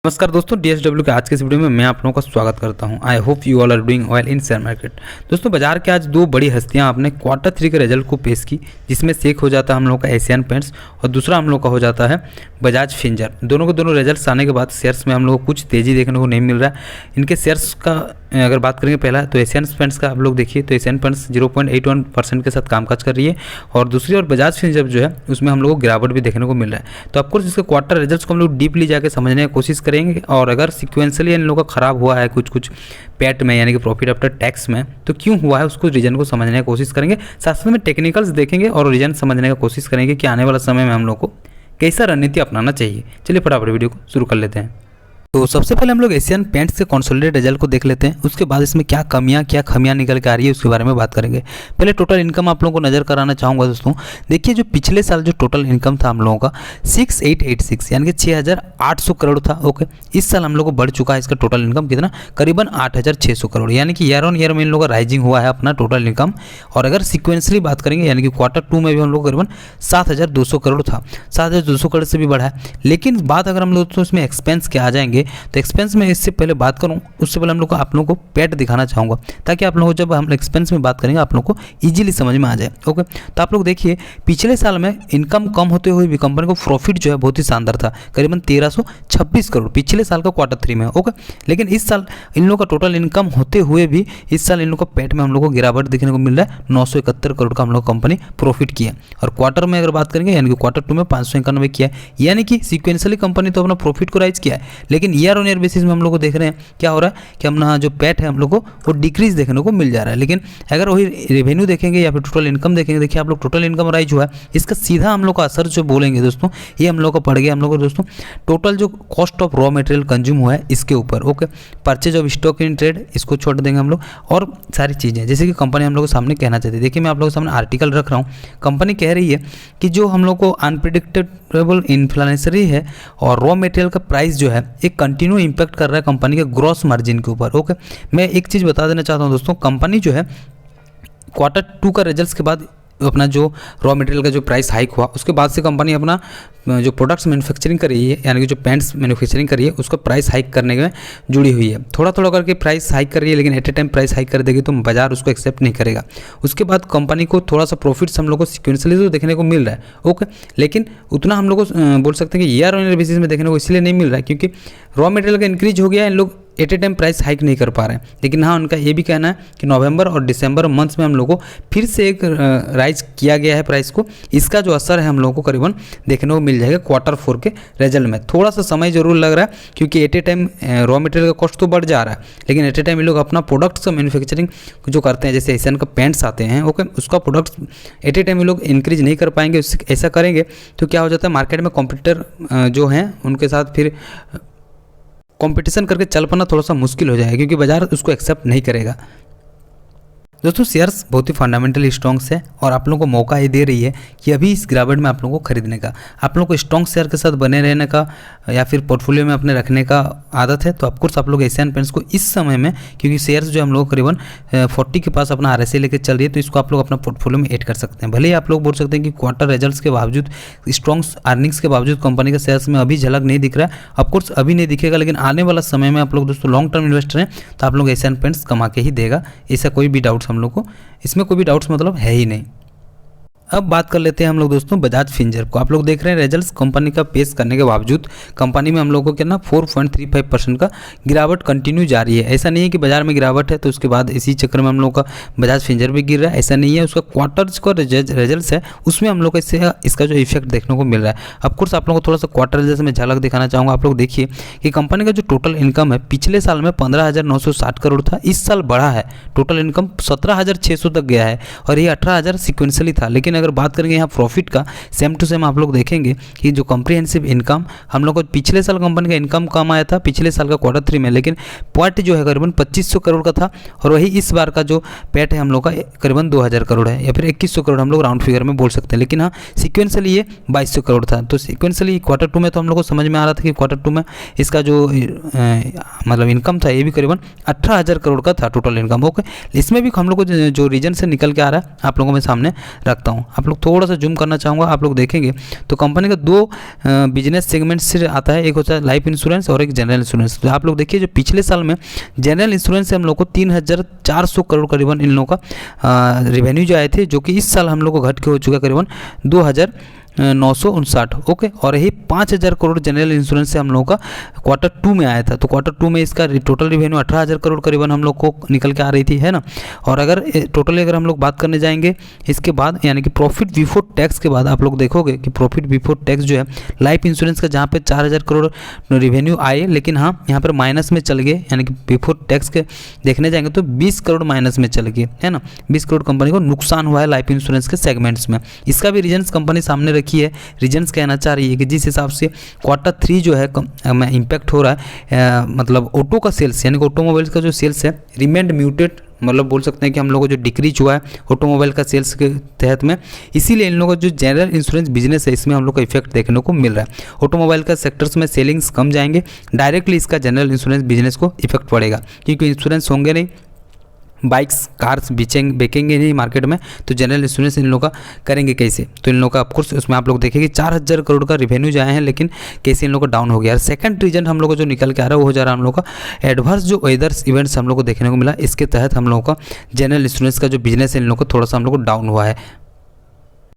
नमस्कार दोस्तों, DSW के आज के इस वीडियो में मैं आप लोगों का स्वागत करता हूं। I hope you all are doing well in share market. दोस्तों, बाजार के आज दो बड़ी हस्तियां आपने क्वार्टर 3 के रिजल्ट को पेश की, जिसमें से एक हो जाता है हम लोग का एशियन पेंट्स और दूसरा हम लोग का हो जाता है बजाज फिंजर। दोनों के दोनों रिजल्ट्स आने के बाद शेयर्स में हम लोग को कुछ तेज़ी देखने को नहीं मिल रहा है। इनके शेयर्स का अगर बात करेंगे पहला तो एशियन पेंट्स का आप लोग देखिए तो एशियन पेंट्स 0.81% के साथ कामकाज कर रही है और दूसरी और बजाज फिंजर जो है उसमें हम लोग को गिरावट भी देखने को मिल रहा है। तो ऑफकोर्स इसके क्वार्टर रिजल्ट्स को हम लोग डीपली जाकर समझने की कोशिश करेंगे और अगर सिक्वेंसली इन लोगों का खराब हुआ है कुछ पैट में यानी कि प्रॉफिट आफ्टर टैक्स में तो क्यों हुआ है उसको रीजन को समझने की कोशिश करेंगे। साथ साथ में टेक्निकल्स देखेंगे और रीजन समझने की कोशिश करेंगे कि आने वाला समय में हम लोग को कैसा रणनीति अपनाना चाहिए। चलिए फटाफट वीडियो को शुरू कर लेते हैं। तो सबसे पहले हम लोग एशियन पेंट्स के कंसोलिडेटेड रिजल्ट को देख लेते हैं, उसके बाद इसमें क्या कमियां क्या खमियां निकल के आ रही है उसके बारे में बात करेंगे। पहले टोटल इनकम आप लोगों को नजर कराना चाहूँगा। दोस्तों देखिए, जो पिछले साल जो टोटल इनकम था हम लोगों का 6886 यानी कि 6800 करोड़ था। ओके, इस साल हम लोग को बढ़ चुका है इसका टोटल इनकम कितना, करीबन 8600 करोड़, यानी कि ईयर ऑन ईयर में इन लोगों का राइजिंग हुआ है अपना टोटल इनकम। और अगर सिक्वेंसली बात करेंगे यानी कि क्वार्टर 2 में भी हम लोग करीबन 7200 करोड़ था, 7200 करोड़ से भी बढ़ा है। लेकिन बात अगर हम लोग दोस्तों इसमें एक्सपेंस के आ जाएंगे तो एक्सपेंस में इससे पहले बात करूं उससे पहले हम लोग को आप लोगों को पैट दिखाना चाहूँगा ताकि आप लोगों को जब हम एक्सपेंस में बात करेंगे आप लोगों को इजीली समझ में आ जाए। ओके, तो आप लोग देखिए पिछले साल में इनकम कम होते हुए भी कंपनी को प्रॉफिट जो है बहुत ही शानदार था, करीबन 1326 करोड़ पिछले साल का क्वार्टर 3 में। ओके, लेकिन इस साल इन लोगों का टोटल इनकम होते हुए भी इस साल इन लोगों को पैट में हम लोग को गिरावट देखने को मिल रहा है। 971 करोड़ का हम लोग कंपनी प्रॉफिट किया और क्वार्टर में अगर बात करेंगे यानी कि क्वार्टर 2 में 591 किया है, यानी कि सिक्वेंसली कंपनी तो अपना प्रॉफिट को राइज किया है। लेकिन ईयर ऑन ईयर बेसिस में हम लोग को देख रहे हैं क्या हो रहा है कि अपना जो पैट है हम लोग को वो डिक्रीज देखने को मिल जा रहा है। लेकिन अगर वही रेवेन्यू देखेंगे या फिर टोटल इनकम देखेंगे, देखिए आप लोग टोटल इनकम राइज हुआ है, इसका सीधा हम लोग का असर जो बोलेंगे दोस्तों ये हम लोग को पड़ गया हम लोग को दोस्तों टोटल जो cost of raw material consume हुआ है इसके ऊपर। Okay, purchase of stock in trade इसको छोड़ देंगे हम लोग और सारी चीज़ें जैसे कि कंपनी हम लोग के सामने कहना चाहती है। देखिए मैं आप लोगों के सामने आर्टिकल रख रहा हूँ, कंपनी कह रही है कि जो हम लोग को अनप्रिडिक्टेबल इन्फ्लेशनरी है और रॉ मटेरियल का प्राइस जो है एक कंटिन्यू इंपैक्ट कर रहा है कंपनी के ग्रॉस मार्जिन के ऊपर। ओके, मैं एक चीज़ बता देना चाहता हूं दोस्तों, कंपनी जो है क्वार्टर 2 का रिजल्ट्स के बाद अपना जो रॉ मटेरियल का जो प्राइस हाइक हुआ उसके बाद से कंपनी अपना जो प्रोडक्ट्स मैन्युफैक्चरिंग कर रही है यानी कि जो पैंट्स मैन्युफैक्चरिंग कर रही है उसका प्राइस हाइक करने में जुड़ी हुई है। थोड़ा थोड़ा करके प्राइस हाइक कर रही है, लेकिन at a time price hike कर देगी तो बाजार उसको एक्सेप्ट नहीं करेगा। उसके बाद कंपनी को थोड़ा सा प्रॉफिट्स हम लोग को सिक्वेंसली तो देखने को मिल रहा है। ओके, लेकिन उतना हम लोग को बोल सकते हैं कि ईयर ऑन ईयर बेसिस में देखने को इसलिए नहीं मिल रहा है क्योंकि रॉ मटेरियल का इंक्रीज हो गया है, इन लोग at a time price hike नहीं कर पा रहे हैं। लेकिन हाँ, उनका ये भी कहना है कि नवंबर और दिसंबर मंथ्स में हम लोग को फिर से एक राइज किया गया है प्राइस को, इसका जो असर है हम लोगों को करीबन देखने को मिल जाएगा क्वार्टर 4 के रिजल्ट में। थोड़ा सा समय जरूर लग रहा है क्योंकि at a time raw material का कॉस्ट तो बढ़ जा रहा है, लेकिन एट ए टाइम ये लोग अपना प्रोडक्ट्स का मैन्युफैक्चरिंग जो करते हैं जैसे एशियन का पैंट्स आते हैं, ओके, उसका प्रोडक्ट्स एट ए टाइम ये लोग इंक्रीज नहीं कर पाएंगे। उससे ऐसा करेंगे तो क्या हो जाता है, मार्केट में कॉम्पिटिटर जो हैं उनके साथ फिर कंपटीशन करके चल पाना थोड़ा सा मुश्किल हो जाएगा क्योंकि बाजार उसको एक्सेप्ट नहीं करेगा। दोस्तों शेयर्स बहुत ही फंडामेंटली स्ट्रॉन्ग्स है और आप लोगों को मौका ही दे रही है कि अभी इस गिरावट में आप लोगों को खरीदने का, आप लोगों को स्ट्रॉन्ग शेयर के साथ बने रहने का या फिर पोर्टफोलियो में अपने रखने का आदत है तो ऑफकोर्स आप लोग एशियन पेंट्स को इस समय में, क्योंकि शेयर्स जो हम लोग करीबन 40 के पास अपना RSI लेकर चल रही है तो इसको आप लोग अपना पोर्टफोलियो में ऐड कर सकते हैं। भले ही आप लोग बोल सकते हैं कि क्वार्टर रिजल्ट्स के बावजूद, स्ट्रॉन्ग अर्निंग्स के बावजूद कंपनी का शेयर्स में अभी झलक नहीं दिख रहा है। ऑफकोर्स अभी नहीं दिखेगा, लेकिन आने वाला समय में आप लोग दोस्तों लॉन्ग टर्म इन्वेस्टर हैं तो आप लोग एशियन पेंट्स कमा के ही देगा, ऐसा कोई भी डाउट्स हम लोग को इसमें कोई भी डाउट्स मतलब है ही नहीं। अब बात कर लेते हैं हम लोग दोस्तों बजाज फिंजर को। आप लोग देख रहे हैं रिजल्ट्स कंपनी का पेश करने के बावजूद कंपनी में हम लोग को क्या ना 4.35% का गिरावट कंटिन्यू जारी है। ऐसा नहीं है कि बाजार में गिरावट है तो उसके बाद इसी चक्कर में हम लोग का बजाज फिंजर भी गिर रहा है, ऐसा नहीं है। उसका क्वार्टर्स का रिजल्ट्स है उसमें हम लोग को इसका जो इफेक्ट देखने को मिल रहा है। ऑफकोर्स आप लोगों को थोड़ा सा क्वार्टर रिजल्ट्स में झलक दिखाना चाहूँगा। आप लोग देखिए कि कंपनी का जो टोटल इनकम है पिछले साल में 15,960 करोड़ था, इस साल बढ़ा है, टोटल इनकम 17,600 तक गया है और ये 18,000 सिक्वेंसली था। लेकिन अगर बात करेंगे यहाँ प्रॉफिट का, सेम टू सेम आप लोग देखेंगे कि जो कॉम्प्रिहेंसिव इनकम हम लोग को पिछले साल कंपनी का इनकम कम आया था पिछले साल का क्वार्टर 3 में, लेकिन पैट जो है करीबन 2500 करोड़ का था और वही इस बार का जो पैट है हम लोग का करीबन 2000 करोड़ है या फिर 2100 करोड़ हम लोग राउंड फिगर में बोल सकते हैं। लेकिन हाँ, सिक्वेंसली ये 2200 करोड़ था। तो सिक्वेंसली क्वार्टर 2 में तो हम लोग को समझ में आ रहा था कि क्वार्टर 2 में इसका जो मतलब इनकम था ये भी करीबन 18,000 करोड़ का था टोटल इनकम। ओके, इसमें भी हम लोग को जो रीजन से निकल के आ रहा है आप लोगों में सामने रखता हूँ। आप लोग थोड़ा सा जूम करना चाहूँगा, आप लोग देखेंगे तो कंपनी का दो बिजनेस सेगमेंट से आता है, एक होता है लाइफ इंश्योरेंस और एक जनरल इंश्योरेंस। तो आप लोग देखिए जो पिछले साल में जनरल इंश्योरेंस से हम लोग को 3,400 करोड़ करीबन इन लोगों का रेवेन्यू जो आए थे, जो कि इस साल हम लोग को घट के हो चुका करीबन 2,959। ओके, और यही 5,000 करोड़ जनरल इंश्योरेंस से हम लोगों का क्वार्टर 2 में आया था। तो क्वार्टर 2 में इसका टोटल रेवेन्यू 18,000 करोड़ करीबन हम लोग को निकल के आ रही थी, है ना। और अगर टोटली अगर हम लोग बात करने जाएंगे इसके बाद, यानी कि प्रॉफिट बिफोर टैक्स के बाद, आप लोग देखोगे कि प्रॉफिट बिफोर टैक्स जो है लाइफ इंश्योरेंस का जहाँ पे 4,000 करोड़ रेवेन्यू आए, लेकिन हाँ यहाँ पर माइनस में चल गए, यानी कि बिफोर टैक्स के देखने जाएंगे तो 20 करोड़ माइनस में चल गए, है ना। 20 करोड़ कंपनी को नुकसान हुआ है लाइफ इंश्योरेंस के सेगमेंट्स में। इसका भी रीजन्स कंपनी सामने रखी है। रीजन्स कहना चाह रही है कि जिस हिसाब से क्वार्टर 3 जो है इम्पैक्ट हो रहा है, मतलब ऑटो का सेल्स, यानी कि ऑटोमोबाइल्स का जो सेल्स है रिमेंड म्यूटेड, मतलब बोल सकते हैं कि हम लोगों को जो डिक्रीज हुआ है ऑटोमोबाइल का सेल्स के तहत में, इसीलिए इन लोगों का जो जनरल इंश्योरेंस बिजनेस है इसमें हम लोग को इफेक्ट देखने को मिल रहा है। ऑटोमोबाइल का सेक्टर्स में सेलिंग्स कम जाएंगे, डायरेक्टली इसका जनरल इंश्योरेंस बिजनेस को इफेक्ट पड़ेगा, क्योंकि इंश्योरेंस होंगे नहीं, बाइक्स कार्स बेचेंगे नहीं मार्केट में, तो जनरल इंश्योरेंस इन लोगों का करेंगे कैसे। तो इन लोगों का ऑफकोर्स उसमें आप लोग देखेंगे 4,000 करोड़ का रेवेन्यू जो आए हैं, लेकिन कैसे इन लोगों का डाउन हो गया। सेकंड रीजन हम लोग को जो निकल के आ रहा है वो हो जा रहा है हम लोग का एडवर्स जो वेदर्स इवेंट्स हम लोग को देखने को मिला, इसके तहत हम लोगों का जनरल इंश्योरेंस का जो बिजनेस है इन लोगों को थोड़ा सा हम लोग को डाउन हुआ है।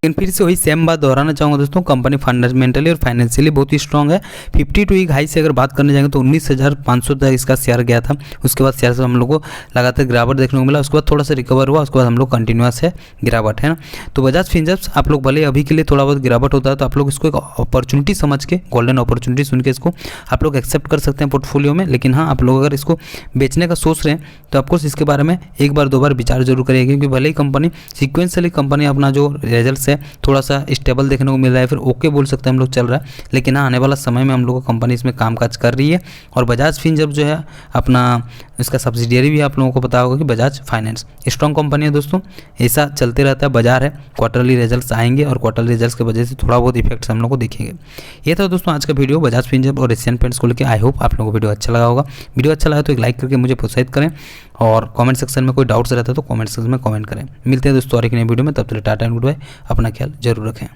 लेकिन फिर से वही सेम बात दोहराना चाहूँगा दोस्तों, कंपनी फंडामेंटली और फाइनेंशियली बहुत ही स्ट्रॉन्ग है। 52 वीक हाई से अगर बात करने जाएंगे तो 19,500 तक इसका शेयर गया था। उसके बाद शेयर से हम लोग को लगातार गिरावट देखने को मिला, उसके बाद थोड़ा सा रिकवर हुआ, उसके बाद हम लोग कंटिन्यूस है गिरावट, है ना। तो बजाज फिनसर्व आप लोग भले अभी के लिए थोड़ा बहुत गिरावट होता है तो आप लोग इसको एक अपॉर्चुनिटी समझ के, गोल्डन अपॉर्चुनिटी सुन के इसको आप लोग एक्सेप्ट कर सकते हैं पोर्टफोलियो में। लेकिन हाँ, आप लोग अगर इसको बेचने का सोच रहे हैं तो ऑफकोर्स इसके बारे में एक बार दो बार विचार जरूर करिए, क्योंकि भले ही कंपनी सिक्वेंशियली कंपनी अपना जो रिजल्ट है थोड़ा सा स्टेबल देखने को मिल रहा है, फिर ओके बोल सकते हैं हम लोग चल रहा है, लेकिन हाँ आने वाला समय में हम लोग को कंपनी इसमें कामकाज कर रही है। और बजाज फिनसर्व जो है अपना इसका सब्सिडियरी भी आप लोगों को पता होगा कि बजाज फाइनेंस स्ट्रॉन्ग कंपनी है दोस्तों। ऐसा चलते रहता है, बाजार है, क्वार्टरली रिजल्ट्स आएंगे और क्वार्टरली रिजल्ट्स की वजह से थोड़ा बहुत इफेक्ट्स हम लोग को दिखेंगे। ये था दोस्तों आज का वीडियो बजाज फिनसर्व और एशियन पेंट्स को लेकर। आई होप आप लोगों को वीडियो अच्छा लगा होगा। वीडियो अच्छा लगा तो एक लाइक करके मुझे प्रोत्साहित करें, और कमेंट सेक्शन में कोई डाउट्स रहता है तो कमेंट सेक्शन में कमेंट करें। मिलते हैं दोस्तों और एक नई वीडियो में, तब तक टाटा एंड गुड बाय, अपना ख्याल जरूर रखें।